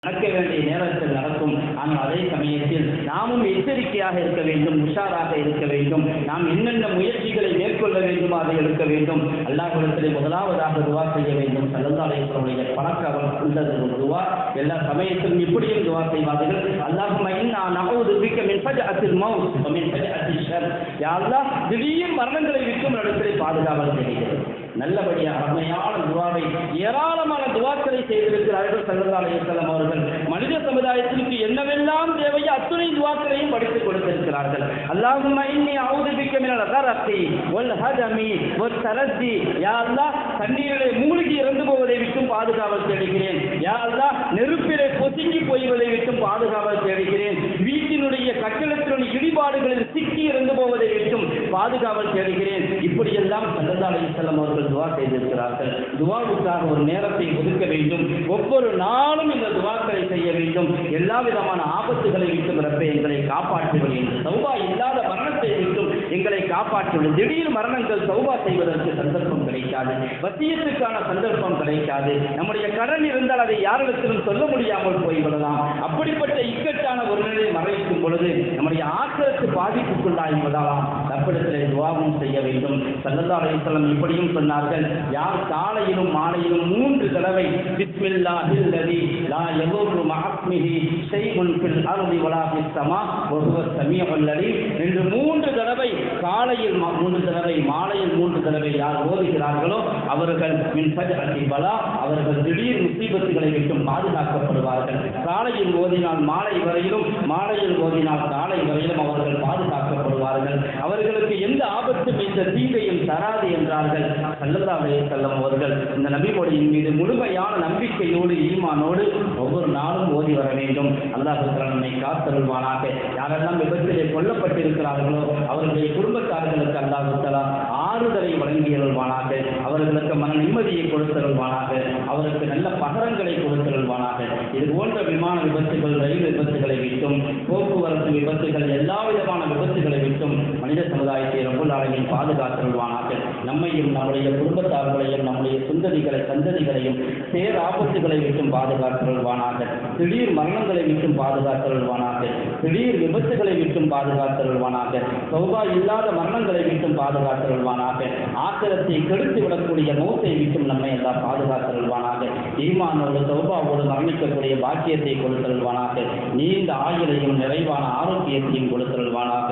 நடக்க வேண்டிய நேரத்தில் நடக்கும். ஆனால் அதே சமயத்தில் நாமும் எச்சரிக்கையாக இருக்க வேண்டும், உஷாராக இருக்க வேண்டும். நாம் என்னென்ன முயற்சிகளை மேற்கொள்ள வேண்டுமோ அதை எடுக்க வேண்டும். அல்லாஹ்விடத்திலே முதலாவதாக துவா செய்ய வேண்டும். ஸல்லல்லாஹு அலைஹி வஸல்லம் பழக்கம் உள்ளது ஒரு துவா. எல்லா சமயத்திலும் இப்படியும் துவா செய்வார்கள். அல்லாஹும்ம இன்னா நஊது பிக்க மின் ஃபஜஅத்தில் மௌத் வ மின் ஃபஜஅத்திஷ் ஷர். யா அல்லாஹ், திடீர் மரணங்களை விட்டும் இடத்திலே பாதுகாவல் செய்கிறது. நல்லபடியாக அருமையான துவாவை ஏராளமான துவாக்களை செய்திருக்கிறார்கள் ஸல்லல்லாஹு அலைஹி வஸல்லம் அவர்கள். மனித சமுதாயத்திற்கு என்னவெல்லாம் தேவையோ அத்துணை துவாக்களையும் படித்துக் கொடுத்திருக்கிறார்கள். அல்லாஹும்ம இன்னி அஊது பிக்க மினல் கரத்தி வல் ஹதமி வத் தரத்தி. யா அல்லாஹ், தண்ணீரிலே மூழ்கி இறந்து போவதை விட்டும் பாதுகாவல் தேடுகிறேன். யா அல்லாஹ், நெருப்பிலே பொசுங்கி போய்வதை விட்டும் பாதுகாவல் தேடுகிறேன். வீட்டினுடைய கட்டடத்தினுடைய இடிபாடுகளில் சிக்கி இறந்து போவதை விட்டும் பாதுகாவல் தேடுகிறேன். இப்படியெல்லாம் ஸல்லல்லாஹு அலைஹி வஸல்லம் அவர்கள் துவா செய்திருக்கிறார்கள். துவாவுக்காக ஒரு நேரத்தை ஒதுக்க வேண்டும். ஒவ்வொரு நாளும் இந்த துவாக்களை செய்ய வேண்டும். எல்லா விதமான ஆபத்துகளை விட்டும் ரப்பே எங்களை காப்பாற்றுவது என்று, தௌபா இல்லாத மரணத்தை விட்டும் எங்களை காப்பாற்றுவது. திடீர் மரணங்கள் தௌபா செய்வதற்கு சந்தர்ப்பம் கிடைக்காது, வசியத்துக்கான சந்தர்ப்பம் கிடைக்காது. நம்முடைய கடன் இருந்தால் அதை யாரிடத்திலும் சொல்ல முடியாமல் போய்விடலாம். அப்படிப்பட்ட இக்கட்டான ஒரு நிலையை மறைக்கும் பொழுது நம்முடைய ஆக்கிரத்து பாதிப்புக்குள்ளாய்வதாலாம் ரப்பிடத்திலே துவாவும் செய்ய வேண்டும். ஸல்லல்லாஹு அலைஹி வஸல்லம் இப்படியும் சொன்னார்கள், யார் காலையிலும் மாலையிலும் 3 தடவை பிஸ்மில்லாஹில் லதி லா யதுர்ரு மஅஸ்மிஹி ஷைஉன் ஃபில் அர்தி வலா ஃபிஸ் ஸமா வ ஹுவ ஸமீஉல் அலீம் என்று 3 தடவை காலையில் 3 தடவை மாலையில் 3 தடவை யார் ஓதுகிறார்களோ அவர்கள் மின் ஃபஜஅத்தி பலா, அவர்கள் திடீர் முசீபத்துகளை விட்டும் பாதுகாக்கப்படுவார்கள். காலையில் ஓதினால் மாலை வரையிலும், மாலையில் ஓதினால் காலை வரையிலும் அவர்கள் பாதுகாக்கப்படுவார்கள். அவர்களுக்கு எந்த ஆபத்தும் எந்த தீங்கையும் தராது என்றார்கள் ஸல்லல்லாஹு அலைஹி வஸல்லம் அவர்கள். இந்த நபிமொழியின் மீது முழுமையான நம்பிக்கையோடு ஈமானோடு ஒவ்வொரு நாளும் ஓதி வர வேண்டும். அல்லாஹ் நம்மை காத்தருள்வானாக. யாரெல்லாம் விபத்திலே கொல்லப்பட்டிருக்கிறார்களோ அவர்களுடைய குடும்பத்தார்களுக்கு அல்லாஹ் தஆலா ஆறுதலை வழங்கியருள்வானாக. அவர்களுக்கு மன நிம்மதியை கொடுத்தருள்வானாக. அவருக்கு நல்ல பகரங்களை கொடுத்தருள்வானாக. இது போன்ற விமான விபத்துகள், ரயில் விபத்துகளை விட்டும், போக்குவரத்து விபத்துகள், எல்லா விதமான விபத்துகளை விட்டும் மனித சமுதாயத்தை ரப்புல் ஆலமீன் பாதுகாத்தருள்வானாக. நம்மையும் நம்முடைய குடும்பத்தார்களையும் நம்முடைய சந்ததிகளையும் பேராபத்துகளை விட்டும் பாதுகாத்தருள்வானாக. திடீர் மரணங்களை விட்டும் பாதுகாத்தருள்வானாக. திடீர் விபத்துகளை விட்டும் பாதுகாத்தருள்வானாக. தௌபா இல்லாத மரணங்களை விட்டும் பாதுகாத்தருள்வானாக. ஆக்கிரத்தை கெடுத்து விடக்கூடிய மௌத்தை விட்டும் நம்மை எல்லாம் பாதுகாத்தருள்வானாக. ஈமானோடு தௌபாவோடு மரணிக்கக்கூடிய பாக்கியத்தை கொடுத்தருள்வானாக. நீண்ட ஆயுளையும் நிறைவான ஆரோக்கியத்தையும் கொடுத்தருள்வானாக.